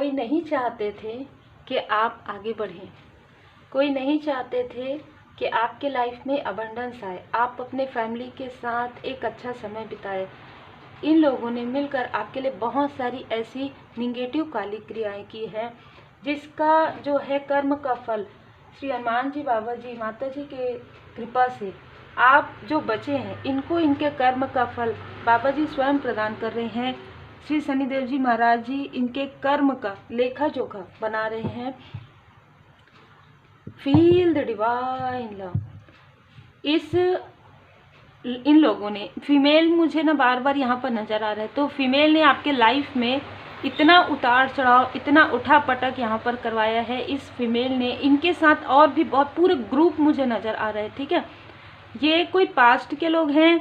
कोई नहीं चाहते थे कि आप आगे बढ़ें, कोई नहीं चाहते थे कि आपके लाइफ में अबंडेंस आए, आप अपने फैमिली के साथ एक अच्छा समय बिताए। इन लोगों ने मिलकर आपके लिए बहुत सारी ऐसी निगेटिव काली क्रियाएं की हैं, जिसका जो है कर्म का फल श्री हनुमान जी, बाबा जी, माता जी के कृपा से आप जो बचे हैं, इनको इनके कर्म का फल बाबा जी स्वयं प्रदान कर रहे हैं। श्री शनिदेव जी महाराज जी इनके कर्म का लेखा जोखा बना रहे हैं। Feel the divine love. इन लोगों ने, फीमेल मुझे ना बार बार यहाँ पर नजर आ रहा है, तो फीमेल ने आपके लाइफ में इतना उतार चढ़ाव, इतना उठा पटक यहाँ पर करवाया है इस फीमेल ने। इनके साथ और भी बहुत पूरे ग्रुप मुझे नजर आ रहे हैं, ठीक है। ये कोई पास्ट के लोग हैं,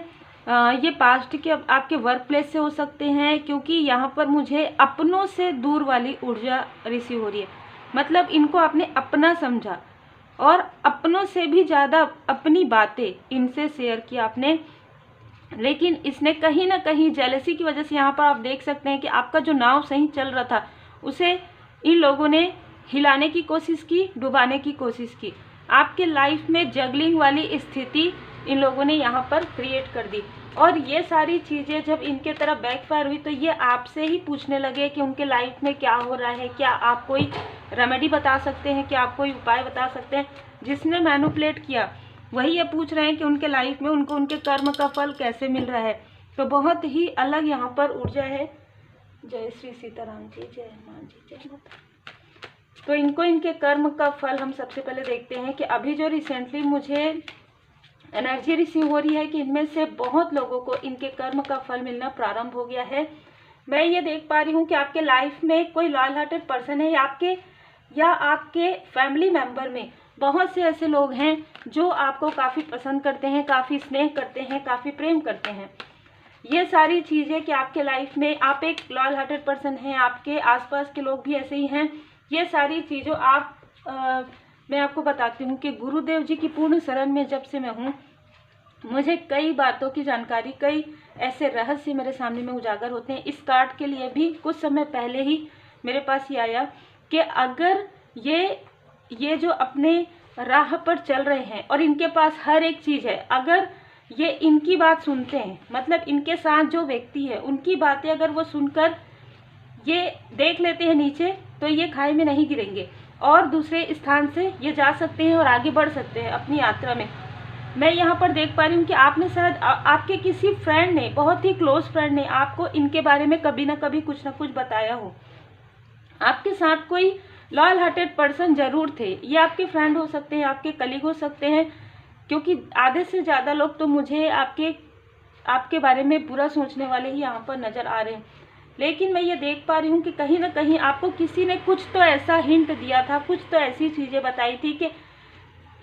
ये पास्ट के आपके वर्क प्लेस से हो सकते हैं, क्योंकि यहाँ पर मुझे अपनों से दूर वाली ऊर्जा रिसीव हो रही है। मतलब इनको आपने अपना समझा और अपनों से भी ज़्यादा अपनी बातें इनसे शेयर की आपने, लेकिन इसने कहीं ना कहीं जेलसी की वजह से, यहाँ पर आप देख सकते हैं कि आपका जो नाव सही चल रहा था उसे इन लोगों ने हिलाने की कोशिश की, डुबाने की कोशिश की। आपके लाइफ में जगलिंग वाली स्थिति इन लोगों ने यहाँ पर क्रिएट कर दी। और ये सारी चीज़ें जब इनके तरफ बैकफायर हुई तो ये आपसे ही पूछने लगे कि उनके लाइफ में क्या हो रहा है, क्या आप कोई रेमेडी बता सकते हैं, क्या आप कोई उपाय बता सकते हैं। जिसने मैनिपुलेट किया वही ये पूछ रहे हैं कि उनके लाइफ में उनको उनके कर्म का फल कैसे मिल रहा है। तो बहुत ही अलग यहाँ पर ऊर्जा है। जय श्री सीताराम जी, जय हनुमान जी, जय माता। तो इनको इनके कर्म का फल हम सबसे पहले देखते हैं कि अभी जो रिसेंटली मुझे एनर्जी रिसीव हो रही है कि इनमें से बहुत लोगों को इनके कर्म का फल मिलना प्रारंभ हो गया है। मैं ये देख पा रही हूँ कि आपके लाइफ में कोई लॉयल हार्टेड पर्सन है, या आपके फैमिली मेंबर में बहुत से ऐसे लोग हैं जो आपको काफ़ी पसंद करते हैं, काफ़ी स्नेह करते हैं, काफ़ी प्रेम करते हैं। ये सारी चीज़ें कि आपके लाइफ में आप एक लॉयल हार्टेड पर्सन हैं, आपके आसपास के लोग भी ऐसे ही हैं। ये सारी चीज़ों मैं आपको बताती हूँ कि गुरुदेव जी की पूर्ण शरण में जब से मैं हूँ, मुझे कई बातों की जानकारी, कई ऐसे रहस्य मेरे सामने में उजागर होते हैं। इस कार्ड के लिए भी कुछ समय पहले ही मेरे पास ये आया कि अगर ये जो अपने राह पर चल रहे हैं और इनके पास हर एक चीज़ है, अगर ये इनकी बात सुनते हैं, मतलब इनके साथ जो व्यक्ति है उनकी बातें अगर वो सुनकर ये देख लेते हैं नीचे, तो ये खाई में नहीं गिरेंगे और दूसरे स्थान से ये जा सकते हैं और आगे बढ़ सकते हैं अपनी यात्रा में। मैं यहाँ पर देख पा रही हूँ कि आपने शायद आपके किसी फ्रेंड ने, बहुत ही क्लोज फ्रेंड ने आपको इनके बारे में कभी ना कभी कुछ ना कुछ बताया हो। आपके साथ कोई लॉयल हार्टेड पर्सन जरूर थे। ये आपके फ्रेंड हो सकते हैं, आपके कलीग हो सकते हैं, क्योंकि आधे से ज़्यादा लोग तो मुझे आपके बारे में बुरा सोचने वाले ही यहाँ पर नज़र आ रहे हैं। लेकिन मैं ये देख पा रही हूँ कि कहीं ना कहीं आपको किसी ने कुछ तो ऐसा हिंट दिया था, कुछ तो ऐसी चीज़ें बताई थी कि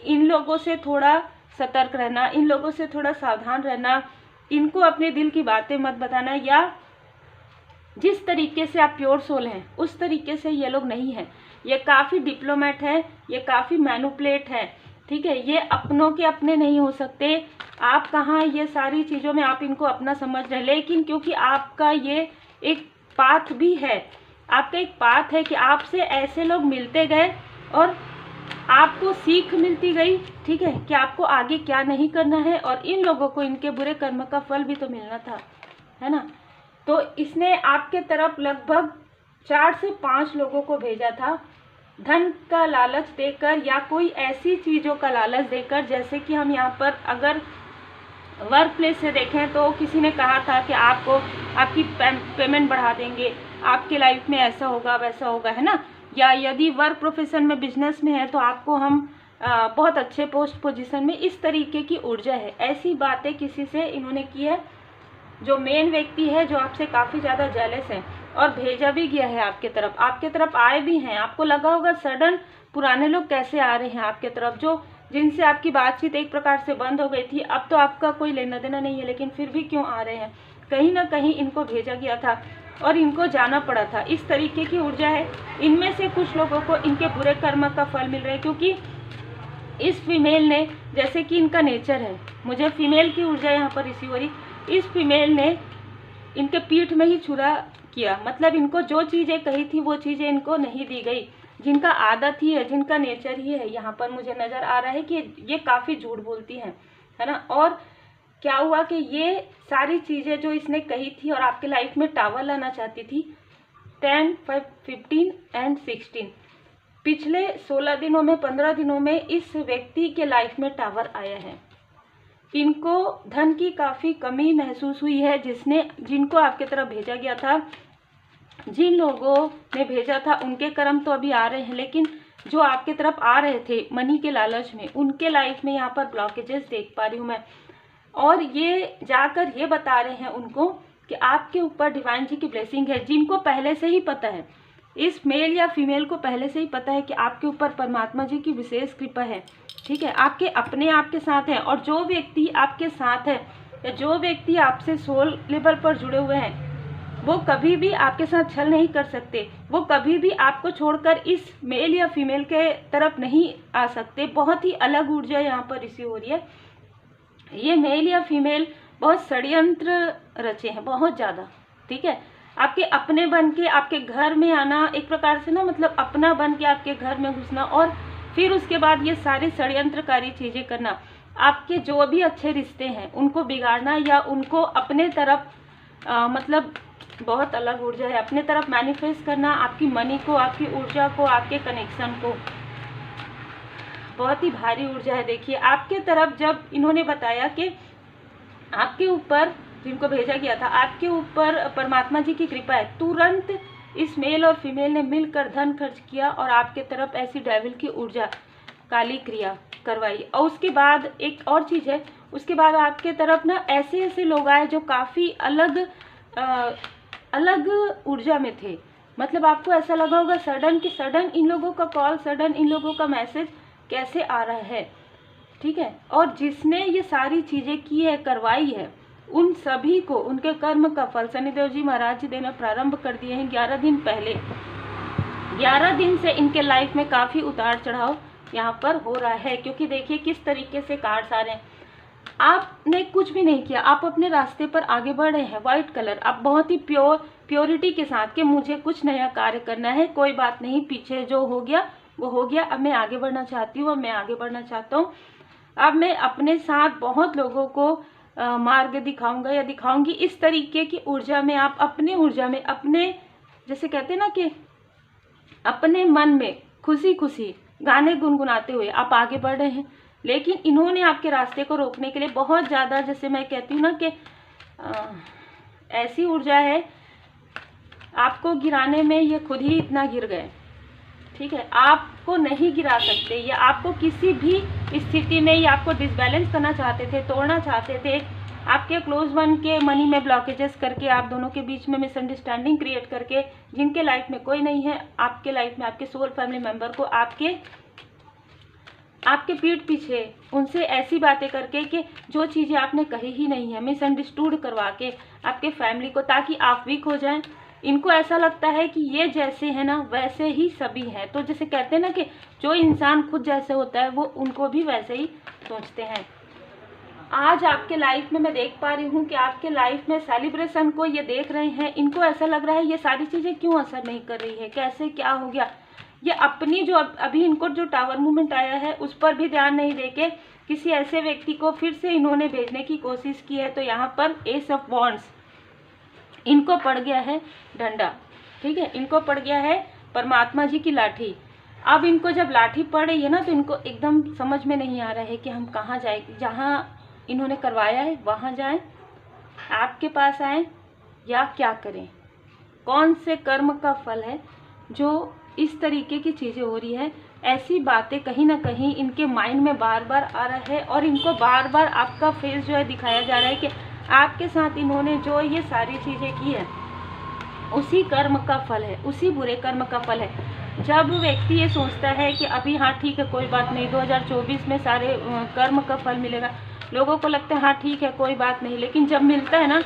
इन लोगों से थोड़ा सतर्क रहना, इन लोगों से थोड़ा सावधान रहना, इनको अपने दिल की बातें मत बताना, या जिस तरीके से आप प्योर सोल हैं उस तरीके से ये लोग नहीं हैं। ये काफ़ी डिप्लोमेट है, ये काफ़ी मैनिपुलेट है, ठीक है। ये अपनों के अपने नहीं हो सकते। आप कहाँ ये सारी चीज़ों में आप इनको अपना समझ रहे हैं, लेकिन क्योंकि आपका ये एक पाथ भी है, आपका एक पाथ है कि आपसे ऐसे लोग मिलते गए और आपको सीख मिलती गई, ठीक है, कि आपको आगे क्या नहीं करना है। और इन लोगों को इनके बुरे कर्म का फल भी तो मिलना था, है ना। तो इसने आपके तरफ लगभग 4 से 5 लोगों को भेजा था, धन का लालच देकर या कोई ऐसी चीज़ों का लालच देकर। जैसे कि हम यहाँ पर अगर वर्क प्लेस से देखें तो किसी ने कहा था कि आपको आपकी पेमेंट बढ़ा देंगे, आपके लाइफ में ऐसा होगा वैसा होगा, है ना। या यदि वर्क प्रोफेशन में, बिजनेस में है तो आपको हम बहुत अच्छे पोजीशन में, इस तरीके की ऊर्जा है। ऐसी बातें किसी से इन्होंने की है जो मेन व्यक्ति है, जो आपसे काफ़ी ज़्यादा जेलस है, और भेजा भी गया है आपके तरफ आए भी हैं। आपको लगा होगा सडन पुराने लोग कैसे आ रहे हैं आपके तरफ, जो जिनसे आपकी बातचीत एक प्रकार से बंद हो गई थी, अब तो आपका कोई लेना देना नहीं है, लेकिन फिर भी क्यों आ रहे हैं। कहीं ना कहीं इनको भेजा गया था और इनको जाना पड़ा था। इस तरीके की ऊर्जा है। इनमें से कुछ लोगों को इनके बुरे कर्म का फल मिल रहा है, क्योंकि इस फीमेल ने, जैसे कि इनका नेचर है, मुझे फीमेल की ऊर्जा यहाँ पर रिसीव हो रही, इस फीमेल ने इनके पीठ में ही छुरा किया, मतलब इनको जो चीज़ें कही थी वो चीज़ें इनको नहीं दी गई। जिनका आदत ही है, जिनका नेचर ही है, यहाँ पर मुझे नज़र आ रहा है कि ये काफ़ी झूठ बोलती हैं, है ना। और क्या हुआ कि ये सारी चीज़ें जो इसने कही थी और आपके लाइफ में टावर लाना चाहती थी, 10, 15 एंड 16 पिछले 16 दिनों में, 15 दिनों में इस व्यक्ति के लाइफ में टावर आया है। इनको धन की काफ़ी कमी महसूस हुई है, जिनको आपके तरफ भेजा गया था, जिन लोगों ने भेजा था उनके कर्म तो अभी आ रहे हैं, लेकिन जो आपके तरफ आ रहे थे मनी के लालच में, उनके लाइफ में यहाँ पर ब्लॉकेजेस देख पा रही हूँ मैं। और ये जाकर ये बता रहे हैं उनको कि आपके ऊपर डिवाइन जी की ब्लेसिंग है, जिनको पहले से ही पता है, इस मेल या फीमेल को पहले से ही पता है कि आपके ऊपर परमात्मा जी की विशेष कृपा है, ठीक है। आपके अपने आपके साथ है, और जो व्यक्ति आपके साथ है या जो व्यक्ति आपसे सोल लेवल पर जुड़े हुए हैं, वो कभी भी आपके साथ छल नहीं कर सकते, वो कभी भी आपको छोड़कर इस मेल या फीमेल के तरफ नहीं आ सकते। बहुत ही अलग ऊर्जा यहाँ पर रिसीव हो रही है। ये मेल या फीमेल बहुत षड्यंत्र रचे हैं, बहुत ज़्यादा, ठीक है। आपके अपने बन के आपके घर में आना, एक प्रकार से ना, मतलब अपना बन के आपके घर में घुसना, और फिर उसके बाद ये सारे षड्यंत्रकारी चीज़ें करना, आपके जो भी अच्छे रिश्ते हैं उनको बिगाड़ना या उनको अपने तरफ मतलब बहुत अलग ऊर्जा है, अपने तरफ मैनिफेस्ट करना, आपकी मनी को, आपकी ऊर्जा को, आपके कनेक्शन को। बहुत ही भारी ऊर्जा है। देखिए आपके तरफ जब इन्होंने बताया कि आपके ऊपर, जिनको भेजा गया था, आपके ऊपर परमात्मा जी की कृपा है, तुरंत इस मेल और फीमेल ने मिलकर धन खर्च किया और आपके तरफ ऐसी डेविल की ऊर्जा, काली क्रिया करवाई। और उसके बाद एक और चीज़ है, उसके बाद आपके तरफ ना ऐसे ऐसे लोग आए जो काफ़ी अलग ऊर्जा में थे। मतलब आपको ऐसा लगा होगा सडन कि सडन इन लोगों का कॉल, सडन इन लोगों का मैसेज कैसे आ रहा है, ठीक है। और जिसने ये सारी चीज़ें की है, करवाई है, उन सभी को उनके कर्म का फल शनिदेव जी महाराज जी देना प्रारंभ कर दिए हैं 11 दिन पहले। 11 दिन से इनके लाइफ में काफ़ी उतार चढ़ाव यहाँ पर हो रहा है, क्योंकि देखिए किस तरीके से कार्ड्स आ रहे हैं। आपने कुछ भी नहीं किया, आप अपने रास्ते पर आगे बढ़ रहे हैं। व्हाइट कलर, आप बहुत ही प्योरिटी के साथ कि मुझे कुछ नया कार्य करना है, कोई बात नहीं, पीछे जो हो गया वो हो गया, अब मैं आगे बढ़ना चाहती हूँ, अब मैं आगे बढ़ना चाहता हूँ, अब मैं अपने साथ बहुत लोगों को मार्ग दिखाऊंगा या दिखाऊंगी। इस तरीके की ऊर्जा में आप अपनी ऊर्जा में, अपने जैसे कहते हैं ना कि अपने मन में खुशी खुशी गाने गुनगुनाते हुए आप आगे बढ़ रहे हैं। लेकिन इन्होंने आपके रास्ते को रोकने के लिए बहुत ज़्यादा, जैसे मैं कहती हूँ ना कि ऐसी ऊर्जा है, आपको गिराने में ये खुद ही इतना गिर गए, ठीक है। आपको नहीं गिरा सकते, या आपको किसी भी स्थिति में ये आपको डिसबैलेंस करना चाहते थे, तोड़ना चाहते थे, आपके क्लोज वन के मनी में ब्लॉकेजेस करके, आप दोनों के बीच में मिसअंडरस्टैंडिंग क्रिएट करके, जिनके लाइफ में कोई नहीं है, आपके लाइफ में आपके सोल फैमिली मेम्बर को आपके पीठ पीछे उनसे ऐसी बातें करके कि जो चीज़ें आपने कही ही नहीं है, मिसअंडरस्टूड करवा के आपके फैमिली को, ताकि आप वीक हो जाएं। इनको ऐसा लगता है कि ये जैसे है ना वैसे ही सभी हैं। तो जैसे कहते हैं ना कि जो इंसान खुद जैसे होता है वो उनको भी वैसे ही सोचते हैं। आज आपके लाइफ में मैं देख पा रही हूँ कि आपके लाइफ में सेलिब्रेशन को ये देख रहे हैं, इनको ऐसा लग रहा है ये सारी चीज़ें क्यों असर नहीं कर रही है, कैसे क्या हो गया। ये अपनी जो अभी इनको जो टावर मूवमेंट आया है उस पर भी ध्यान नहीं देके किसी ऐसे व्यक्ति को फिर से इन्होंने भेजने की कोशिश की है। तो यहाँ पर एस ऑफ वॉन्ड्स, इनको पड़ गया है डंडा, ठीक है, इनको पड़ गया है परमात्मा जी की लाठी। अब इनको जब लाठी पड़ रही है ना, तो इनको एकदम समझ में नहीं आ रहा है कि हम कहाँ जाए, जहाँ इन्होंने करवाया है वहाँ जाएं, आपके पास आएँ, या क्या करें। कौन से कर्म का फल है जो इस तरीके की चीज़ें हो रही है। ऐसी बातें कहीं ना कहीं इनके माइंड में बार बार आ रहा है, और इनको बार बार आपका फेस जो है दिखाया जा रहा है कि आपके साथ इन्होंने जो ये सारी चीज़ें की है उसी कर्म का फल है, उसी बुरे कर्म का फल है। जब व्यक्ति ये सोचता है कि अभी हाँ ठीक है कोई बात नहीं, 2024 में सारे कर्म का फल मिलेगा, लोगों को लगता है हाँ ठीक है कोई बात नहीं, लेकिन जब मिलता है ना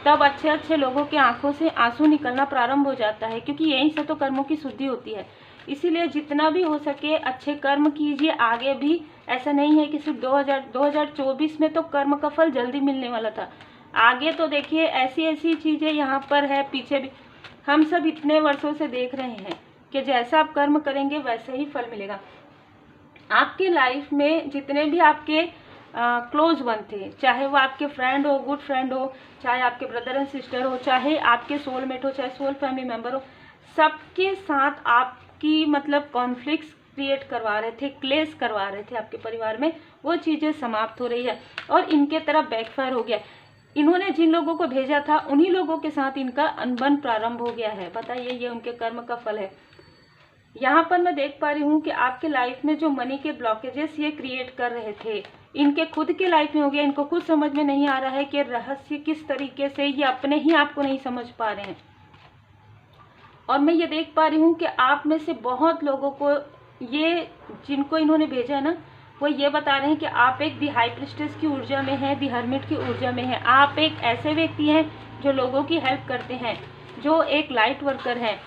तब अच्छे अच्छे लोगों के आंखों से आंसू निकलना प्रारंभ हो जाता है, क्योंकि यहीं से तो कर्मों की शुद्धि होती है। इसीलिए जितना भी हो सके अच्छे कर्म कीजिए। आगे भी ऐसा नहीं है कि सिर्फ 2024 में तो कर्म का फल जल्दी मिलने वाला था, आगे तो देखिए ऐसी ऐसी चीज़ें यहाँ पर है, पीछे भी हम सब इतने वर्षों से देख रहे हैं कि जैसा आप कर्म करेंगे वैसे ही फल मिलेगा। आपके लाइफ में जितने भी आपके क्लोज वन थे, चाहे वो आपके फ्रेंड हो, गुड फ्रेंड हो, चाहे आपके ब्रदर एंड सिस्टर हो, चाहे आपके सोलमेट हो, चाहे सोल फैमिली मेंबर हो, सबके साथ आपकी मतलब कॉन्फ्लिक्ट्स क्रिएट करवा रहे थे, क्लेश करवा रहे थे आपके परिवार में, वो चीज़ें समाप्त हो रही है और इनके तरफ बैकफायर हो गया। इन्होंने जिन लोगों को भेजा था उन्हीं लोगों के साथ इनका अनबन प्रारंभ हो गया है। बताइए, ये उनके कर्म का फल है। यहाँ पर मैं देख पा रही हूँ कि आपके लाइफ में जो मनी के ब्लॉकेजेस ये क्रिएट कर रहे थे, इनके खुद के लाइफ में हो गया। इनको खुद समझ में नहीं आ रहा है कि रहस्य किस तरीके से, ये अपने ही आप को नहीं समझ पा रहे हैं। और मैं ये देख पा रही हूँ कि आप में से बहुत लोगों को, ये जिनको इन्होंने भेजा है ना, वो ये बता रहे हैं कि आप एक दी हाई प्रिस्टेस की ऊर्जा में है, दी हर्मिट की ऊर्जा में है। आप एक ऐसे व्यक्ति हैं जो लोगों की हेल्प करते हैं, जो एक लाइट वर्कर हैं।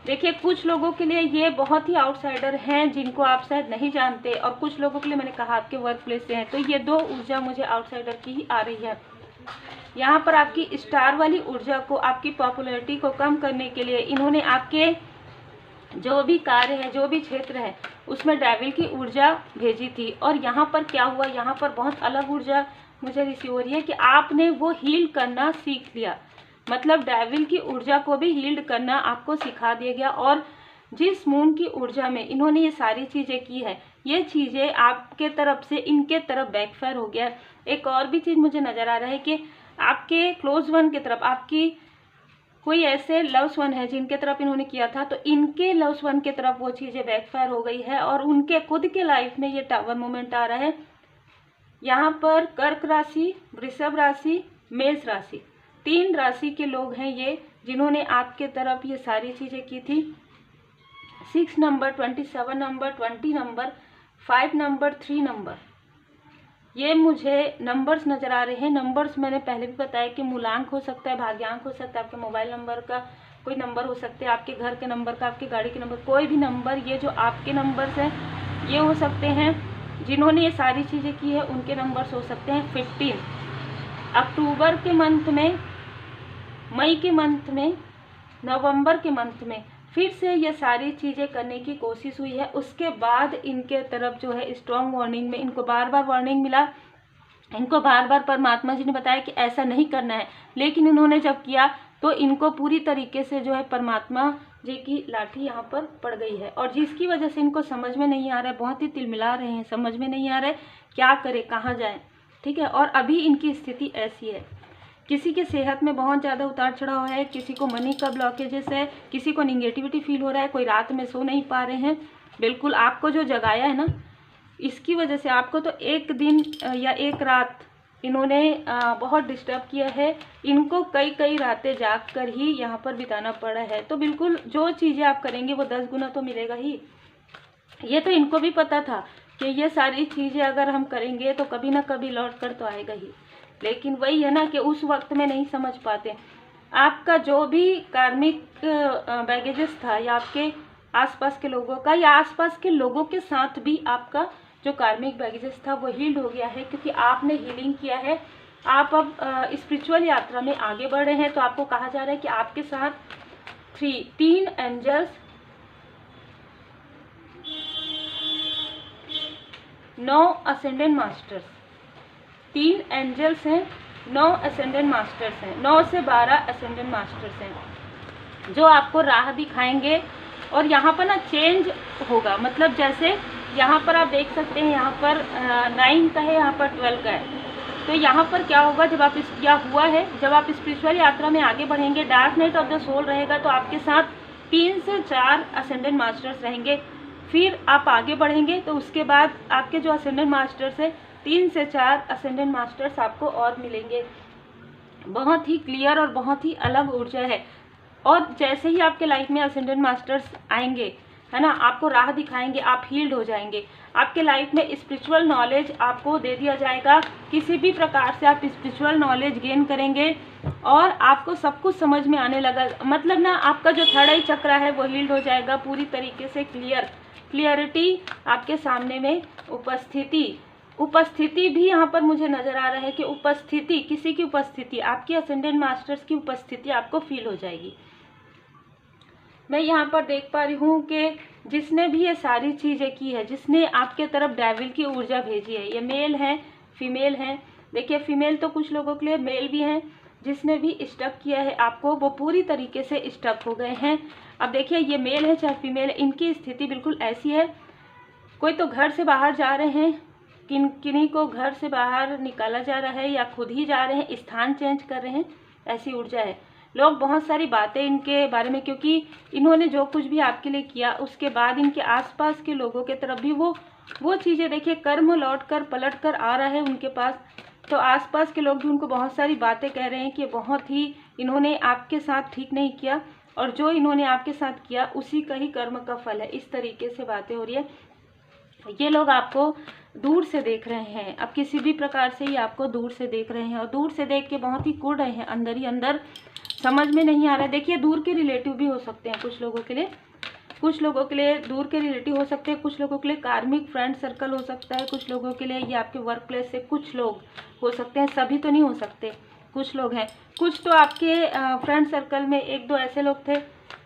देखिए, कुछ लोगों के लिए ये बहुत ही आउटसाइडर हैं जिनको आप शायद नहीं जानते, और कुछ लोगों के लिए मैंने कहा आपके वर्क प्लेस से हैं। तो ये दो ऊर्जा मुझे आउटसाइडर की ही आ रही है। यहाँ पर आपकी स्टार वाली ऊर्जा को, आपकी पॉपुलैरिटी को कम करने के लिए इन्होंने आपके जो भी कार्य है, जो भी क्षेत्र है, उसमें डेविल की ऊर्जा भेजी थी। और यहाँ पर क्या हुआ, यहाँ पर बहुत अलग ऊर्जा मुझे रिसीव हो रही है कि आपने वो हील करना सीख लिया। मतलब डेविल की ऊर्जा को भी हील्ड करना आपको सिखा दिया गया। और जिस मून की ऊर्जा में इन्होंने ये सारी चीज़ें की है, ये चीज़ें आपके तरफ से इनके तरफ बैकफायर हो गया। एक और भी चीज़ मुझे नज़र आ रहा है कि आपके क्लोज वन की तरफ, आपकी कोई ऐसे लव्स वन है जिनके तरफ इन्होंने किया था, तो इनके लव्स वन की तरफ वो चीज़ें बैकफायर हो गई है और उनके खुद के लाइफ में ये टावर मोमेंट आ रहा है। यहाँ पर कर्क राशि, वृषभ राशि, मेष राशि, 3 राशि के लोग हैं ये, जिन्होंने आपके तरफ ये सारी चीज़ें की थी। 6 number, 27 number, 20 number, 5 number, 3 number, ये मुझे नंबर्स नज़र आ रहे हैं। नंबर्स मैंने पहले भी बताया कि मूलांक हो सकता है, भाग्यांक हो सकता है, आपके मोबाइल नंबर का कोई नंबर हो सकते हैं, आपके घर के नंबर का, आपकी गाड़ी के नंबर, कोई भी नंबर, ये जो आपके नंबर्स हैं ये हो सकते हैं। जिन्होंने ये सारी चीज़ें की है उनके नंबर्स हो सकते हैं। 15 अक्टूबर के मंथ में, मई के मंथ में, नवंबर के मंथ में फिर से ये सारी चीज़ें करने की कोशिश हुई है। उसके बाद इनके तरफ जो है स्ट्रॉन्ग वार्निंग में, इनको बार बार वार्निंग मिला, इनको बार बार परमात्मा जी ने बताया कि ऐसा नहीं करना है, लेकिन इन्होंने जब किया तो इनको पूरी तरीके से जो है परमात्मा जी की लाठी यहाँ पर पड़ गई है। और जिसकी वजह से इनको समझ में नहीं आ रहा है, बहुत ही तिलमिला रहे हैं, समझ में नहीं आ रहा है क्या करें, कहाँ जाएं। ठीक है, और अभी इनकी स्थिति ऐसी है। किसी के सेहत में बहुत ज़्यादा उतार चढ़ाव है, किसी को मनी का ब्लॉकेजेस है, किसी को निगेटिविटी फील हो रहा है, कोई रात में सो नहीं पा रहे हैं। बिल्कुल आपको जो जगाया है ना, इसकी वजह से आपको तो एक दिन या एक रात इन्होंने बहुत डिस्टर्ब किया है। इनको कई रातें जाग कर ही यहाँ पर बिताना पड़ा है। तो बिल्कुल जो चीज़ें आप करेंगे वो 10 गुना तो मिलेगा ही। ये तो इनको भी पता था कि ये सारी चीज़ें अगर हम करेंगे तो कभी ना कभी लौट कर तो आएगा ही, लेकिन वही है ना कि उस वक्त में नहीं समझ पाते। आपका जो भी कार्मिक बैगेजेस था, या आपके आसपास के लोगों का, या आसपास के लोगों के साथ भी आपका जो कार्मिक बैगेजेस था वो हील्ड हो गया है, क्योंकि आपने हीलिंग किया है। आप अब स्पिरिचुअल यात्रा में आगे बढ़ रहे हैं। तो आपको कहा जा रहा है कि आपके साथ 3 एंजल्स, 9 असेंडेंट मास्टर्स, 3 एंजल्स हैं, 9 असेंडेंट मास्टर्स हैं, 9 से 12 असेंडेंट मास्टर्स हैं, जो आपको राह दिखाएंगे। और यहाँ पर ना चेंज होगा, मतलब जैसे यहाँ पर आप देख सकते हैं, यहाँ पर 9 का है, यहाँ पर 12 का है। तो यहाँ पर क्या होगा, जब आप जब आप स्पिरिचुअल यात्रा में आगे बढ़ेंगे, dark night of the soul रहेगा, तो आपके साथ 3 से 4 असेंडेंट मास्टर्स रहेंगे। फिर आप आगे बढ़ेंगे तो उसके बाद आपके जो असेंडेंट मास्टर्स है, 3 से 4 असेंडेंट मास्टर्स आपको और मिलेंगे। बहुत ही क्लियर और बहुत ही अलग ऊर्जा है। और जैसे ही आपके लाइफ में असेंडेंट मास्टर्स आएंगे, है ना, आपको राह दिखाएंगे, आप हील्ड हो जाएंगे। आपके लाइफ में स्पिरिचुअल नॉलेज आपको दे दिया जाएगा। किसी भी प्रकार से आप स्पिरिचुअल नॉलेज गेन करेंगे और आपको सब कुछ समझ में आने लगा। मतलब ना, आपका जो थर्ड आई चक्र है वो हील्ड हो जाएगा पूरी तरीके से। क्लियरिटी आपके सामने में, उपस्थिति भी यहाँ पर मुझे नज़र आ रहा है कि उपस्थिति, किसी की उपस्थिति, आपकी असेंडेंट मास्टर्स की उपस्थिति आपको फील हो जाएगी। मैं यहाँ पर देख पा रही हूँ कि जिसने भी ये सारी चीज़ें की है, जिसने आपके तरफ डेविल की ऊर्जा भेजी है, ये मेल है फीमेल है। देखिए फीमेल तो कुछ लोगों के लिए, मेल भी हैं। जिसने भी स्टक किया है आपको, वो पूरी तरीके से स्टक हो गए हैं। अब देखिए ये मेल है चाहे फीमेल है, इनकी स्थिति बिल्कुल ऐसी है। कोई तो घर से बाहर जा रहे हैं, किन्हीं को घर से बाहर निकाला जा रहा है या खुद ही जा रहे हैं, स्थान चेंज कर रहे हैं, ऐसी ऊर्जा है। लोग बहुत सारी बातें इनके बारे में, क्योंकि इन्होंने जो कुछ भी आपके लिए किया उसके बाद इनके आसपास के लोगों के तरफ भी वो चीज़ें, देखिए कर्म लौट कर पलट कर आ रहा है उनके पास। तो आसपास के लोग भी उनको बहुत सारी बातें कह रहे हैं कि बहुत ही इन्होंने आपके साथ ठीक नहीं किया, और जो इन्होंने आपके साथ किया उसी का ही कर्म का फल है। इस तरीके से बातें हो रही है। ये लोग आपको दूर से देख रहे हैं, अब किसी भी प्रकार से ही आपको दूर से देख रहे हैं, और दूर से देख के बहुत ही कुढ़ रहे हैं अंदर ही अंदर, समझ में नहीं आ रहा है। देखिए दूर के रिलेटिव भी हो सकते हैं कुछ लोगों के लिए, कुछ लोगों के लिए दूर के रिलेटिव हो सकते हैं, कुछ लोगों के लिए कार्मिक फ्रेंड सर्कल हो सकता है, कुछ लोगों के लिए ये आपके वर्क प्लेस से कुछ लोग हो सकते हैं, सभी तो नहीं हो सकते, कुछ लोग हैं। कुछ तो आपके फ्रेंड सर्कल में एक दो ऐसे लोग थे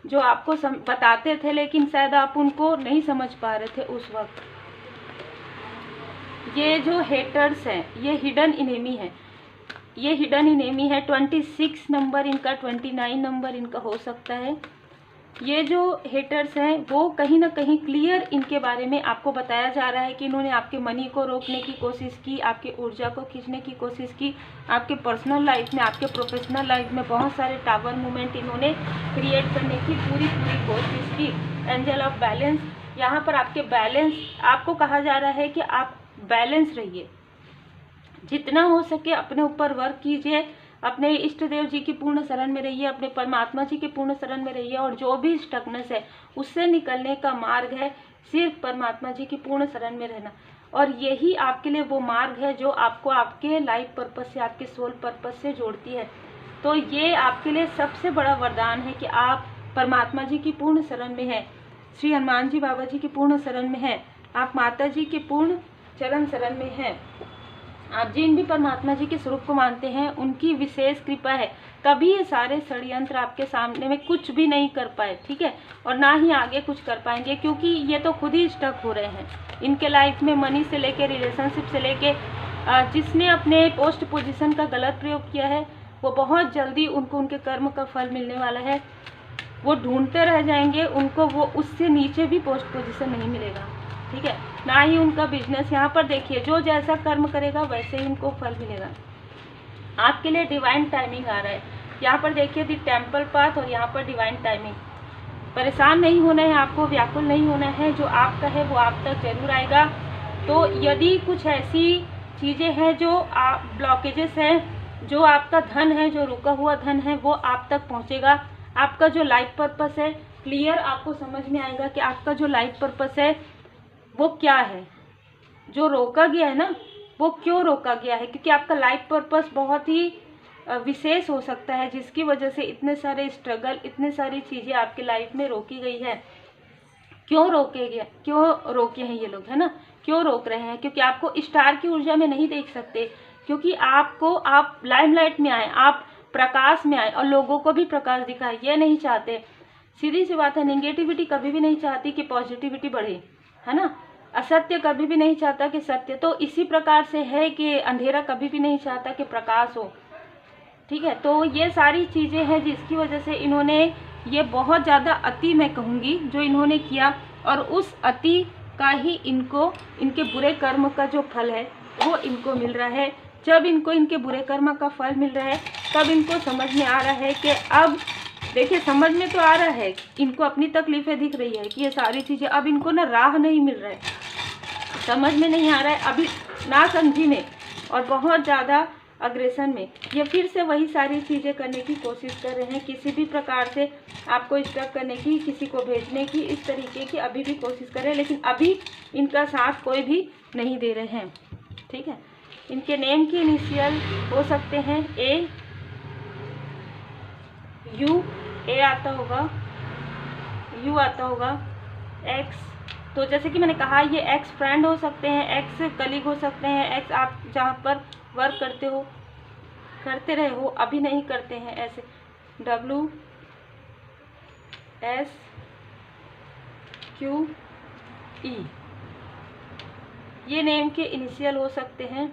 जो आपको बताते थे, लेकिन शायद आप उनको नहीं समझ पा रहे थे उस वक्त। ये जो हेटर्स हैं ये हिडन इनेमी है, ये हिडन इनेमी है। 26 नंबर इनका, 29 नंबर इनका हो सकता है। ये जो हेटर्स हैं वो कहीं ना कहीं क्लियर इनके बारे में आपको बताया जा रहा है कि इन्होंने आपके मनी को रोकने की कोशिश की, आपकी ऊर्जा को खींचने की कोशिश की, आपके पर्सनल लाइफ में, आपके प्रोफेशनल लाइफ में बहुत सारे टावर मूवमेंट इन्होंने क्रिएट करने की पूरी कोशिश की। एंजल ऑफ बैलेंस, यहाँ पर आपके बैलेंस, आपको कहा जा रहा है कि आप बैलेंस रहिए, जितना हो सके अपने ऊपर वर्क कीजिए, अपने इष्ट देव जी की पूर्ण शरण में रहिए, अपने परमात्मा जी की पूर्ण शरण में रहिए, और जो भी स्टकनेस है उससे निकलने का मार्ग है सिर्फ परमात्मा जी की पूर्ण शरण में रहना। और यही आपके लिए वो मार्ग है जो आपको आपके लाइफ पर्पस से, आपके सोल पर्पस से जोड़ती है। तो ये आपके लिए सबसे बड़ा वरदान है कि आप परमात्मा जी की पूर्ण शरण में हैं, श्री हनुमान जी बाबा जी की पूर्ण शरण में हैं, आप माता जी के पूर्ण चरण शरण में हैं। आप जिन भी परमात्मा जी के स्वरूप को मानते हैं उनकी विशेष कृपा है, तभी ये सारे षड्यंत्र आपके सामने में कुछ भी नहीं कर पाए, ठीक है, और ना ही आगे कुछ कर पाएंगे, क्योंकि ये तो खुद ही स्टक हो रहे हैं। इनके लाइफ में मनी से लेके, रिलेशनशिप से लेके, जिसने अपने पोस्ट पोजीशन का गलत प्रयोग किया है वो बहुत जल्दी उनको उनके कर्म का फल मिलने वाला है। वो ढूंढते रह जाएंगे, उनको वो उससे नीचे भी पोस्ट पोजीशन नहीं मिलेगा, ठीक है, ना ही उनका बिजनेस। यहाँ पर देखिए जो जैसा कर्म करेगा वैसे ही उनको फल मिलेगा। आपके लिए डिवाइन टाइमिंग आ रहा है, यहाँ पर देखिए दी टेम्पल पाथ और यहाँ पर डिवाइन टाइमिंग। परेशान नहीं होना है आपको, व्याकुल नहीं होना है, जो आपका है वो आप तक जरूर आएगा। तो यदि कुछ ऐसी चीज़ें हैं जो आप ब्लॉकेजेस हैं, जो आपका धन है, जो रुका हुआ धन है, वो आप तक पहुँचेगा। आपका जो लाइफ पर्पस है क्लियर आपको समझ में आएगा कि आपका जो लाइफ पर्पस है वो क्या है, जो रोका गया है ना वो क्यों रोका गया है, क्योंकि आपका लाइफ पर्पस बहुत ही विशेष हो सकता है, जिसकी वजह से इतने सारे स्ट्रगल, इतने सारी चीज़ें आपके लाइफ में रोकी गई है। क्यों रोके हैं ये लोग, है ना, क्यों रोक रहे हैं? क्योंकि आपको स्टार की ऊर्जा में नहीं देख सकते, क्योंकि आप लाइमलाइट में आए, आप प्रकाश में आए और लोगों को भी प्रकाश दिखाए, ये नहीं चाहते। सीधी सी बात है, नेगेटिविटी कभी भी नहीं चाहती कि पॉजिटिविटी बढ़े, है ना, असत्य कभी भी नहीं चाहता कि सत्य, तो इसी प्रकार से है कि अंधेरा कभी भी नहीं चाहता कि प्रकाश हो, ठीक है। तो ये सारी चीज़ें हैं जिसकी वजह से इन्होंने ये बहुत ज़्यादा अति, मैं कहूँगी, जो इन्होंने किया, और उस अति का ही इनको, इनके बुरे कर्म का जो फल है वो इनको मिल रहा है। जब इनको इनके बुरे कर्म का फल मिल रहा है तब इनको समझ में आ रहा है कि अब देखिए, समझ में तो आ रहा है, इनको अपनी तकलीफ़ें दिख रही है कि ये सारी चीज़ें, अब इनको ना राह नहीं मिल रहा है, समझ में नहीं आ रहा है, अभी ना समझी में और बहुत ज़्यादा अग्रेशन में ये फिर से वही सारी चीज़ें करने की कोशिश कर रहे हैं, किसी भी प्रकार से आपको स्टक करने की, किसी को भेजने की, इस तरीके की अभी भी कोशिश कर रहे हैं, लेकिन अभी इनका साथ कोई भी नहीं दे रहे हैं, ठीक है। इनके नेम की इनिशियल हो सकते हैं ए, यू, ए आता होगा, यू आता होगा, एक्स, तो जैसे कि मैंने कहा ये एक्स फ्रेंड हो सकते हैं, एक्स कलीग हो सकते हैं, एक्स आप जहाँ पर वर्क करते रहे हो, अभी नहीं करते हैं, ऐसे, डब्ल्यू एस QE, ये नेम के इनिशियल हो सकते हैं।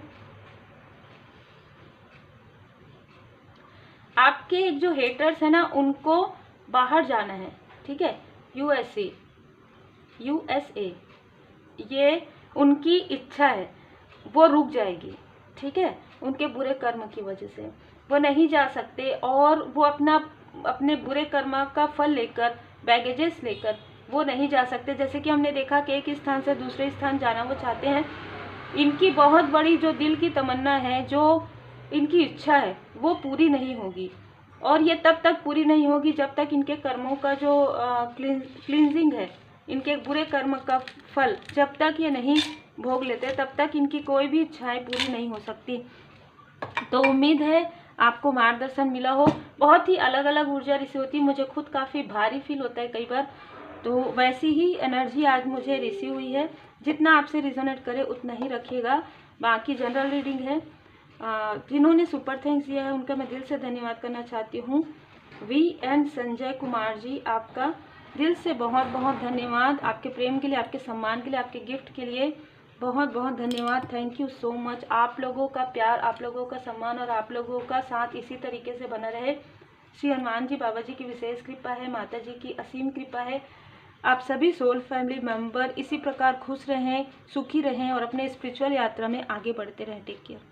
आपके जो हेटर्स है ना, उनको बाहर जाना है, ठीक है, USA, ये उनकी इच्छा है, वो रुक जाएगी, ठीक है, उनके बुरे कर्म की वजह से वो नहीं जा सकते, और वो अपने बुरे कर्म का फल लेकर, बैगेजेस लेकर वो नहीं जा सकते। जैसे कि हमने देखा कि एक स्थान से दूसरे स्थान जाना वो चाहते हैं, इनकी बहुत बड़ी जो दिल की तमन्ना है, जो इनकी इच्छा है, वो पूरी नहीं होगी, और ये तब तक पूरी नहीं होगी जब तक इनके कर्मों का जो क्लींजिंग है, इनके बुरे कर्म का फल जब तक ये नहीं भोग लेते, तब तक इनकी कोई भी इच्छाएं पूरी नहीं हो सकती। तो उम्मीद है आपको मार्गदर्शन मिला हो। बहुत ही अलग अलग ऊर्जा रिसीव होती है, मुझे खुद काफ़ी भारी फील होता है कई बार, तो वैसी ही एनर्जी आज मुझे रिसीव हुई है। जितना आपसे रिजोनेट करे उतना ही रखिएगा। बाकी जनरल रीडिंग है, जिन्होंने सुपर थैंक्स दिया है उनका मैं दिल से धन्यवाद करना चाहती हूँ। VN संजय कुमार जी, आपका दिल से बहुत बहुत धन्यवाद, आपके प्रेम के लिए, आपके सम्मान के लिए, आपके गिफ्ट के लिए बहुत बहुत धन्यवाद। Thank you so much. आप लोगों का प्यार, आप लोगों का सम्मान और आप लोगों का साथ इसी तरीके से बना रहे। श्री हनुमान जी बाबा जी की विशेष कृपा है, माता जी की असीम कृपा है। आप सभी सोल फैमिली मेंबर इसी प्रकार खुश रहें, सुखी रहें और अपने स्पिरिचुअल यात्रा में आगे बढ़ते रहें। Take care.